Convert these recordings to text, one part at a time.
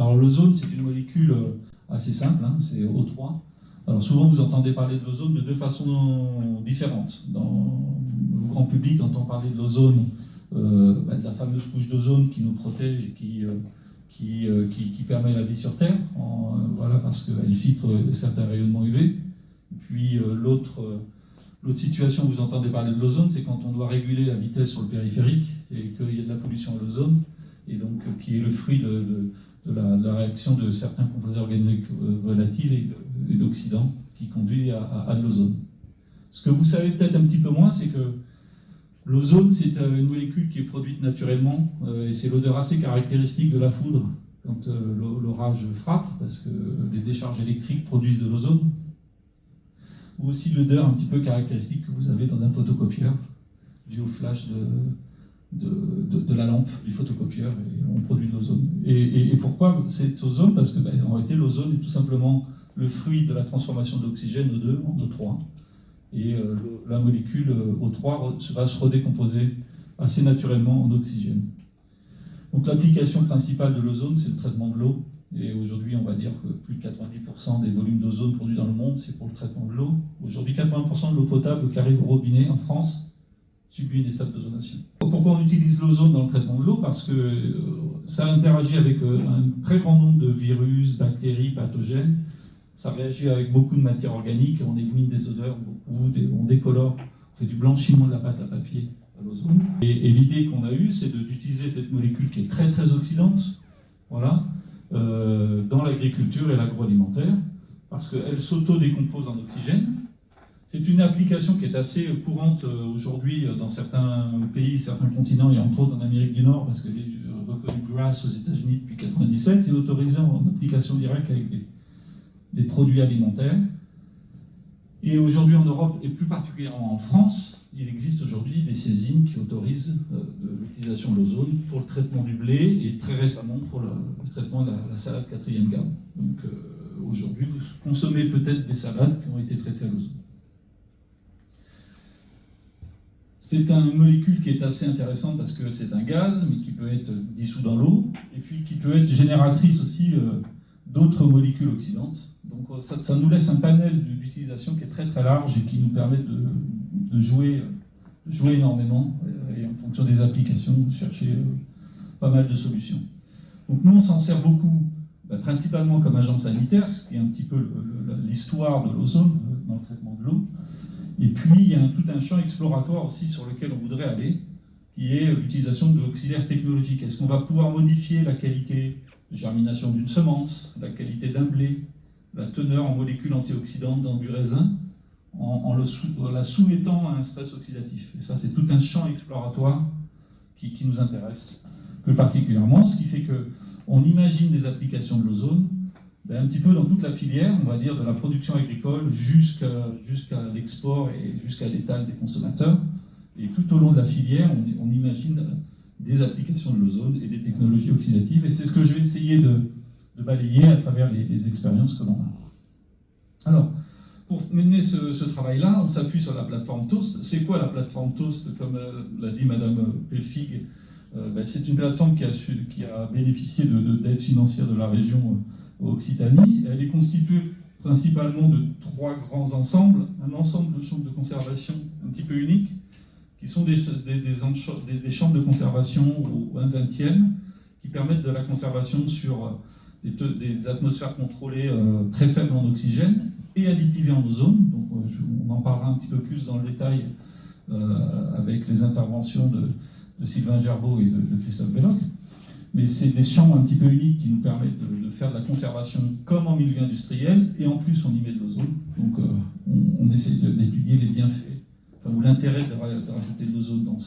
Alors l'ozone, c'est une molécule assez simple, hein, c'est O3. Alors souvent, vous entendez parler de l'ozone de deux façons différentes. Dans le grand public, on entend parler de l'ozone, de la fameuse couche d'ozone qui nous protège et qui permet la vie sur Terre, voilà, parce qu'elle filtre certains rayonnements UV. Puis l'autre situation où vous entendez parler de l'ozone, c'est quand on doit réguler la vitesse sur le périphérique et qu'il y a de la pollution à l'ozone, et donc qui est le fruit de la réaction de certains composés organiques volatiles et d'oxydants qui conduit à de l'ozone. Ce que vous savez peut-être un petit peu moins, c'est que l'ozone, c'est une molécule qui est produite naturellement, et c'est l'odeur assez caractéristique de la foudre quand l'orage frappe, parce que les décharges électriques produisent de l'ozone. Ou aussi l'odeur un petit peu caractéristique que vous avez dans un photocopieur, dû au flash de la lampe du photocopieur, et on produit de l'ozone. Et pourquoi cette ozone? Parce que en réalité, l'ozone est tout simplement le fruit de la transformation de l'oxygène O2 en O3. Et la molécule O3 va se redécomposer assez naturellement en oxygène. Donc l'application principale de l'ozone, c'est le traitement de l'eau. Et aujourd'hui, on va dire que plus de 90% des volumes d'ozone produits dans le monde, c'est pour le traitement de l'eau. Aujourd'hui, 80% de l'eau potable qui arrive au robinet en France subit une étape d'ozonation. Pourquoi on utilise l'ozone dans le traitement de l'eau? Parce que ça interagit avec un très grand nombre de virus, bactéries, pathogènes. Ça réagit avec beaucoup de matières organiques, on élimine des odeurs, on décolore, on fait du blanchiment de la pâte à papier à l'ozone. Et l'idée qu'on a eue, c'est d'utiliser cette molécule qui est très très oxydante, voilà, dans l'agriculture et l'agroalimentaire, parce qu'elle s'auto-décompose en oxygène. C'est une application qui est assez courante aujourd'hui dans certains pays, certains continents, et entre autres en Amérique du Nord, parce qu'elle est reconnue GRAS aux États-Unis depuis 1997 et autorisée en application directe avec des produits alimentaires. Et aujourd'hui en Europe, et plus particulièrement en France, il existe aujourd'hui des saisines qui autorisent l'utilisation de l'ozone pour le traitement du blé et très récemment pour le traitement de la salade 4e gamme. Donc aujourd'hui, vous consommez peut-être des salades qui ont été traitées à l'ozone. C'est une molécule qui est assez intéressante parce que c'est un gaz, mais qui peut être dissous dans l'eau, et puis qui peut être génératrice aussi d'autres molécules oxydantes. Donc ça nous laisse un panel d'utilisation qui est très très large et qui nous permet de jouer énormément, et en fonction des applications, de chercher pas mal de solutions. Donc nous on s'en sert beaucoup, principalement comme agent sanitaire, ce qui est un petit peu l'histoire de l'ozone dans le traitement de l'eau. Et puis il y a tout un champ exploratoire aussi sur lequel on voudrait aller, qui est l'utilisation de l'auxiliaire technologique. Est-ce qu'on va pouvoir modifier la qualité de germination d'une semence, la qualité d'un blé, la teneur en molécules antioxydantes dans du raisin, en la soumettant à un stress oxydatif? Et ça, c'est tout un champ exploratoire qui nous intéresse plus particulièrement, ce qui fait qu'on imagine des applications de l'ozone un petit peu dans toute la filière, on va dire, de la production agricole jusqu'à l'export et jusqu'à l'étal des consommateurs. Et tout au long de la filière, on imagine des applications de l'ozone et des technologies oxydatives. Et c'est ce que je vais essayer de balayer à travers les expériences que l'on a. Alors, pour mener ce travail-là, on s'appuie sur la plateforme Toast. C'est quoi la plateforme Toast? Comme l'a dit Madame Pelfig, c'est une plateforme qui a bénéficié d'aides financières de la région Occitanie. Elle est constituée principalement de 3 grands ensembles. Un ensemble de chambres de conservation un petit peu uniques, qui sont des chambres de conservation au 1/20e, qui permettent de la conservation sur des atmosphères contrôlées très faibles en oxygène et additivées en ozone. Donc on en parlera un petit peu plus dans le détail avec les interventions de Sylvain Gerbeau et de Christophe Belloc. Mais c'est des chambres un petit peu uniques qui nous permettent de faire de la conservation comme en milieu industriel, et en plus on y met de l'ozone. Donc on essaie d'étudier les bienfaits, ou l'intérêt de rajouter de l'ozone dans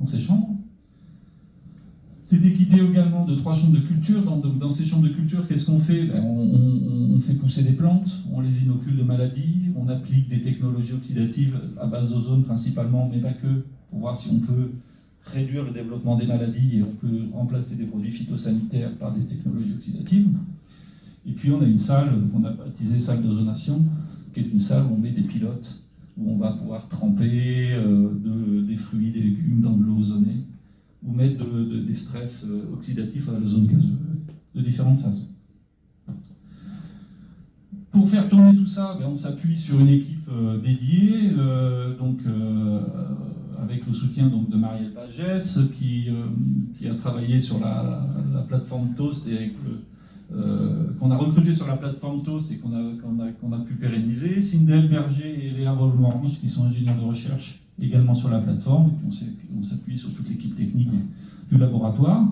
ces chambres. C'est équipé également de 3 chambres de culture. Dans ces chambres de culture, qu'est-ce qu'on fait? On fait pousser des plantes, on les inocule de maladies, on applique des technologies oxydatives à base d'ozone principalement, mais pas que, pour voir si on peut réduire le développement des maladies et on peut remplacer des produits phytosanitaires par des technologies oxydatives. Et puis on a une salle qu'on a baptisée salle d'ozonation, qui est une salle où on met des pilotes, où on va pouvoir tremper des fruits, des légumes dans de l'eau ozonée, ou mettre des stress oxydatifs à l'ozone gazeux. de différentes façons. Pour faire tourner tout ça, on s'appuie sur une équipe dédiée, avec le soutien de Marielle Pagès, qui a travaillé sur la plateforme Toast et qu'on a recruté sur la plateforme Toast et qu'on a pu pérenniser. Sindel Berger et Léa Volmorange, qui sont ingénieurs de recherche également sur la plateforme, et puis on s'appuie sur toute l'équipe technique du laboratoire.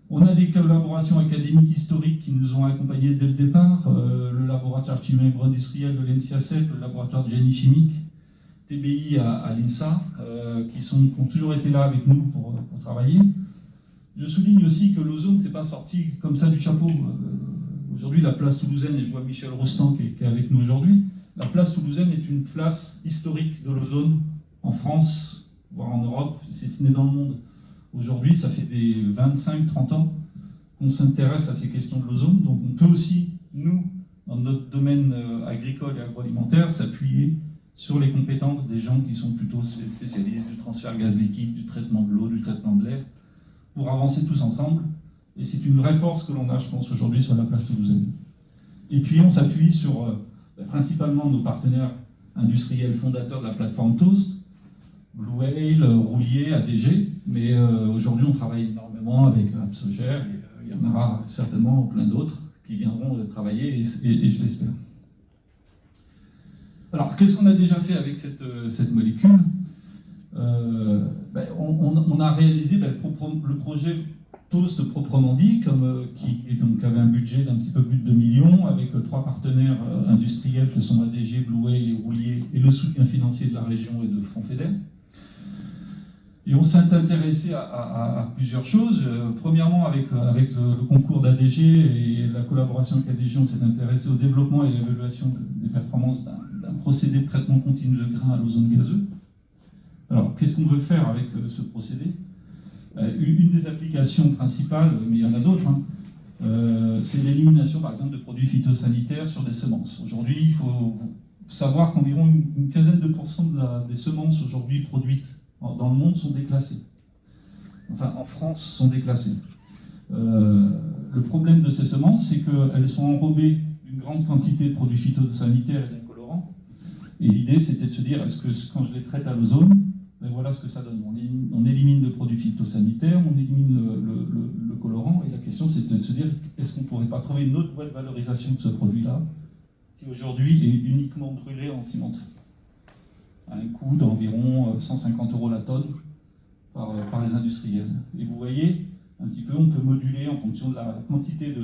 On a des collaborations académiques historiques qui nous ont accompagnés dès le départ, le laboratoire chimique industriel de l'ENSIACEP, le laboratoire de génie chimique, TBI à l'INSA, qui ont toujours été là avec nous pour travailler. Je souligne aussi que l'ozone ne s'est pas sorti comme ça du chapeau. Aujourd'hui, la place toulousaine, et je vois Michel Rostand qui est avec nous aujourd'hui, la place toulousaine est une place historique de l'ozone en France, voire en Europe, si ce n'est dans le monde. Aujourd'hui, ça fait des 25-30 ans qu'on s'intéresse à ces questions de l'ozone, donc on peut aussi, nous, dans notre domaine agricole et agroalimentaire, s'appuyer sur les compétences des gens qui sont plutôt spécialistes du transfert gaz liquide, du traitement de l'eau, du traitement de l'air, pour avancer tous ensemble. Et c'est une vraie force que l'on a, je pense, aujourd'hui sur la place toulousaine. Et puis on s'appuie sur principalement nos partenaires industriels fondateurs de la plateforme Toast, Blue Whale, Roulier, ADG, mais aujourd'hui on travaille énormément avec Absolger, et il y en aura certainement plein d'autres qui viendront travailler, et je l'espère. Alors, qu'est-ce qu'on a déjà fait avec cette molécule? On a réalisé le projet Toast proprement dit, qui avait un budget d'un petit peu plus de 2 millions, avec 3 partenaires industriels que sont ADG, Blue Whale et Roulier, et le soutien financier de la région et de Fonds FEDER. Et on s'est intéressé à plusieurs choses. Premièrement, avec le concours d'ADG et la collaboration avec ADG, on s'est intéressé au développement et à l'évaluation des performances d'un procédé de traitement continu de grains à l'ozone gazeux. Alors, qu'est-ce qu'on veut faire avec ce procédé? Une des applications principales, mais il y en a d'autres, c'est l'élimination, par exemple, de produits phytosanitaires sur des semences. Aujourd'hui, il faut savoir qu'environ une quinzaine de pourcents des semences aujourd'hui produites dans le monde sont déclassées. Enfin, en France, sont déclassées. Le problème de ces semences, c'est qu'elles sont enrobées d'une grande quantité de produits phytosanitaires et d'un colorant. Et l'idée, c'était de se dire, est-ce que quand je les traite à l'ozone, voilà ce que ça donne. On élimine le produit phytosanitaire, on élimine le colorant, et la question, c'était de se dire, est-ce qu'on ne pourrait pas trouver une autre voie de valorisation de ce produit-là, qui aujourd'hui est uniquement brûlé en cimenterie, à un coût d'environ 150 € la tonne par les industriels. Et vous voyez, un petit peu, on peut moduler en fonction de la quantité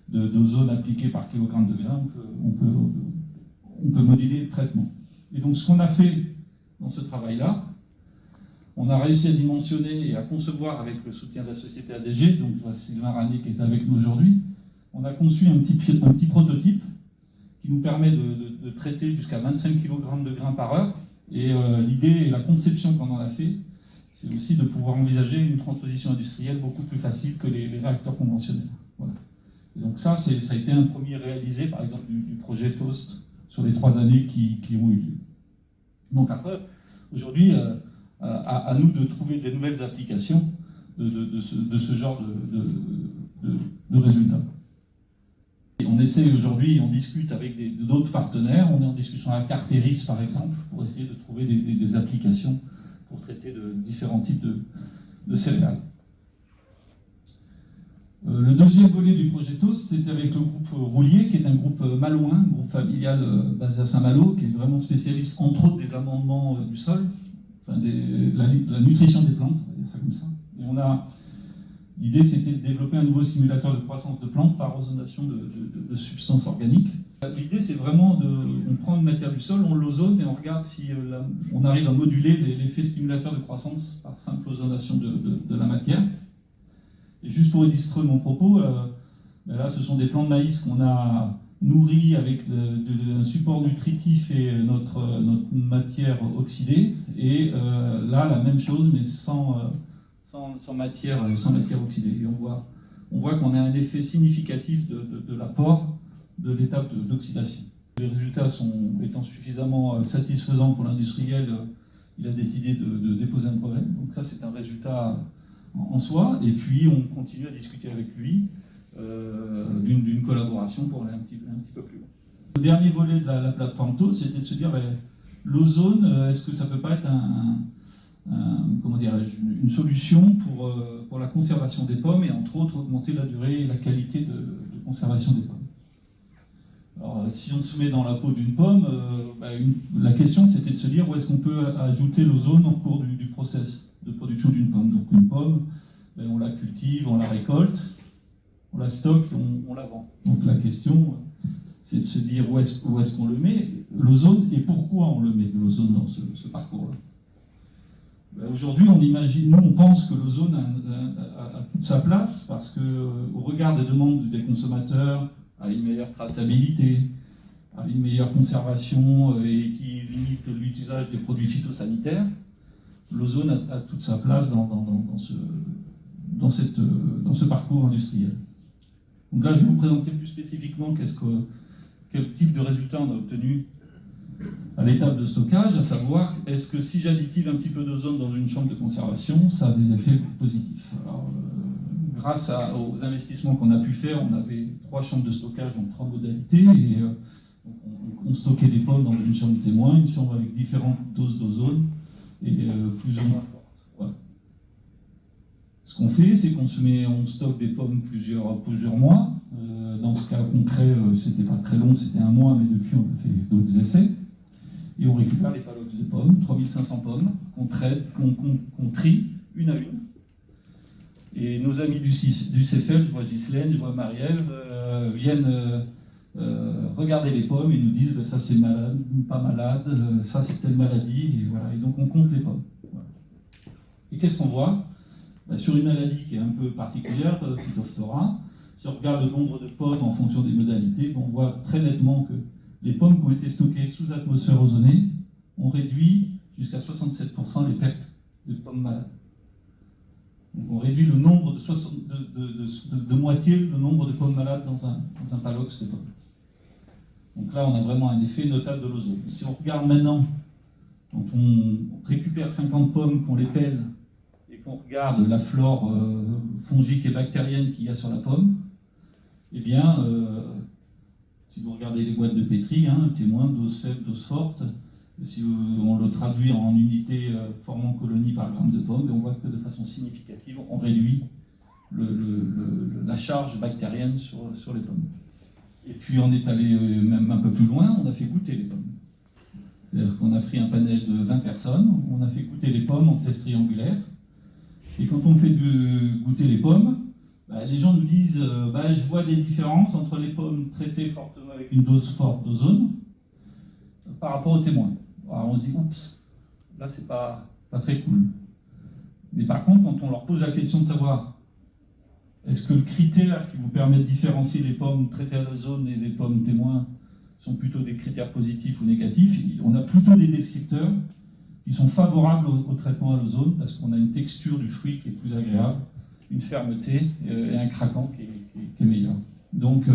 d'ozone appliquée par kilogramme de grain, on peut moduler le traitement. Et donc ce qu'on a fait dans ce travail-là, on a réussi à dimensionner et à concevoir avec le soutien de la société ADG, donc je vois Sylvain Rané qui est avec nous aujourd'hui, on a conçu un petit prototype qui nous permet de traiter jusqu'à 25 kg de grains par heure. Et l'idée et la conception qu'on en a fait, c'est aussi de pouvoir envisager une transposition industrielle beaucoup plus facile que les réacteurs conventionnels. Voilà. Et donc ça a été un premier réalisé, par exemple, du projet Toast sur les 3 années qui ont eu lieu. Donc après, aujourd'hui, à nous de trouver des nouvelles applications de ce genre de résultats. On essaie aujourd'hui, on discute avec d'autres partenaires, on est en discussion avec Arteris par exemple, pour essayer de trouver des applications pour traiter de différents types de céréales. Le deuxième volet du projet Toast, c'était avec le groupe Roulier, qui est un groupe malouin, un groupe familial basé à Saint-Malo, qui est vraiment spécialiste entre autres des amendements du sol, enfin de la nutrition des plantes, on va dire ça comme ça. Et l'idée, c'était de développer un nouveau simulateur de croissance de plantes par ozonation de substances organiques. L'idée, c'est vraiment on prend une matière du sol, on l'ozone et on regarde si on arrive à moduler l'effet stimulateur de croissance par simple ozonation de la matière. Et juste pour illustrer mon propos, là, ce sont des plants de maïs qu'on a nourris avec un support nutritif et notre matière oxydée. Et là, la même chose, mais sans matière oxydée. Et on voit qu'on a un effet significatif de l'apport de l'étape d'oxydation. Les résultats étant suffisamment satisfaisants pour l'industriel, il a décidé de déposer un brevet. Donc ça, c'est un résultat en soi. Et puis, on continue à discuter avec lui d'une collaboration pour aller un petit peu plus loin. Le dernier volet de la plateforme TO, c'était de se dire, l'ozone, est-ce que ça peut pas être comment une solution pour la conservation des pommes et entre autres augmenter la durée et la qualité de conservation des pommes. Alors, si on se met dans la peau d'une pomme, la question c'était de se dire où est-ce qu'on peut ajouter l'ozone au cours du process de production d'une pomme. Donc une pomme, on la cultive, on la récolte, on la stocke, on la vend. Donc la question c'est de se dire où est-ce qu'on le met, l'ozone, et pourquoi on le met, l'ozone, dans ce parcours-là. Aujourd'hui, on pense que l'ozone a toute sa place parce qu'au regard des demandes des consommateurs, a une meilleure traçabilité, a une meilleure conservation et qui limite l'utilisation des produits phytosanitaires, l'ozone a toute sa place dans ce parcours industriel. Donc là, je vais vous présenter plus spécifiquement quel type de résultat on a obtenu à l'étape de stockage, à savoir, est-ce que si j'additive un petit peu d'ozone dans une chambre de conservation, ça a des effets positifs. Alors, grâce aux investissements qu'on a pu faire, on avait 3 chambres de stockage, donc 3 modalités, et on stockait des pommes dans une chambre témoin, une chambre avec différentes doses d'ozone, et plus ou moins fortes. Voilà. Ce qu'on fait, c'est qu'on stocke des pommes plusieurs mois. Dans ce cas concret, c'était pas très long, c'était 1 mois, mais depuis on a fait d'autres essais. Et on récupère les palox de pommes, 3500 pommes, qu'on trie une à une. Et nos amis du CEFEL, je vois Ghislaine, je vois Marie-Ève, viennent regarder les pommes et nous disent ça c'est malade, pas malade, ça c'est telle maladie, et voilà. Et donc on compte les pommes. Voilà. Et qu'est-ce qu'on voit ? Sur une maladie qui est un peu particulière, Phytophthora, si on regarde le nombre de pommes en fonction des modalités, on voit très nettement que les pommes qui ont été stockées sous atmosphère ozonée ont réduit jusqu'à 67% les pertes de pommes malades. Donc on réduit le nombre de moitié le nombre de pommes malades dans un palox de pommes. Donc là, on a vraiment un effet notable de l'ozone. Si on regarde maintenant, quand on récupère 50 pommes, qu'on les pèle, et qu'on regarde la flore fongique et bactérienne qu'il y a sur la pomme, eh bien, si vous regardez les boîtes de pétri, témoin, dose faible, dose forte, si on le traduit en unités formant colonie par gramme de pomme, on voit que de façon significative, on réduit la charge bactérienne sur les pommes. Et puis on est allé même un peu plus loin, on a fait goûter les pommes. C'est-à-dire qu'on a pris un panel de 20 personnes, on a fait goûter les pommes en test triangulaire, et quand on fait goûter les pommes, les gens nous disent je vois des différences entre les pommes traitées fortement avec une dose forte d'ozone par rapport aux témoins. Alors on se dit oups, là c'est pas très cool. Mais par contre, quand on leur pose la question de savoir est-ce que le critère qui vous permet de différencier les pommes traitées à l'ozone et les pommes témoins sont plutôt des critères positifs ou négatifs, on a plutôt des descripteurs qui sont favorables au traitement à l'ozone parce qu'on a une texture du fruit qui est plus agréable, une fermeté et un craquant qui est meilleur. Donc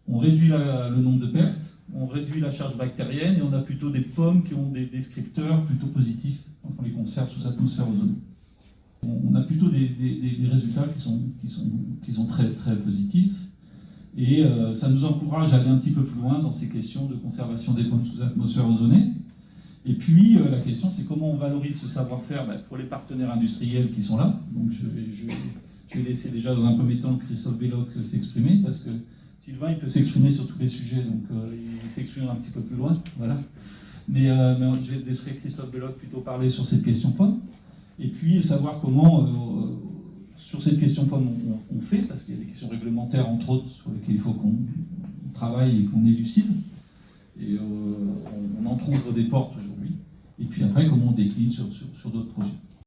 on réduit le nombre de pertes, on réduit la charge bactérienne et on a plutôt des pommes qui ont des descripteurs plutôt positifs quand on les conserve sous atmosphère ozonée. On a plutôt des résultats qui sont très, très positifs et ça nous encourage à aller un petit peu plus loin dans ces questions de conservation des pommes sous atmosphère ozonée. Et puis la question c'est comment on valorise ce savoir-faire pour les partenaires industriels qui sont là. Donc je vais laisser déjà dans un premier temps Christophe Belloc s'exprimer parce que Sylvain il peut s'exprimer sur tous les sujets, donc il s'exprimera un petit peu plus loin. Voilà. Mais je laisserai Christophe Belloc plutôt parler sur cette question pomme. Et puis savoir comment, sur cette question pomme, on fait, parce qu'il y a des questions réglementaires, entre autres, sur lesquelles il faut qu'on travaille et qu'on élucide. Et on entrouvre des portes aujourd'hui. Et puis après, comment on décline sur d'autres projets.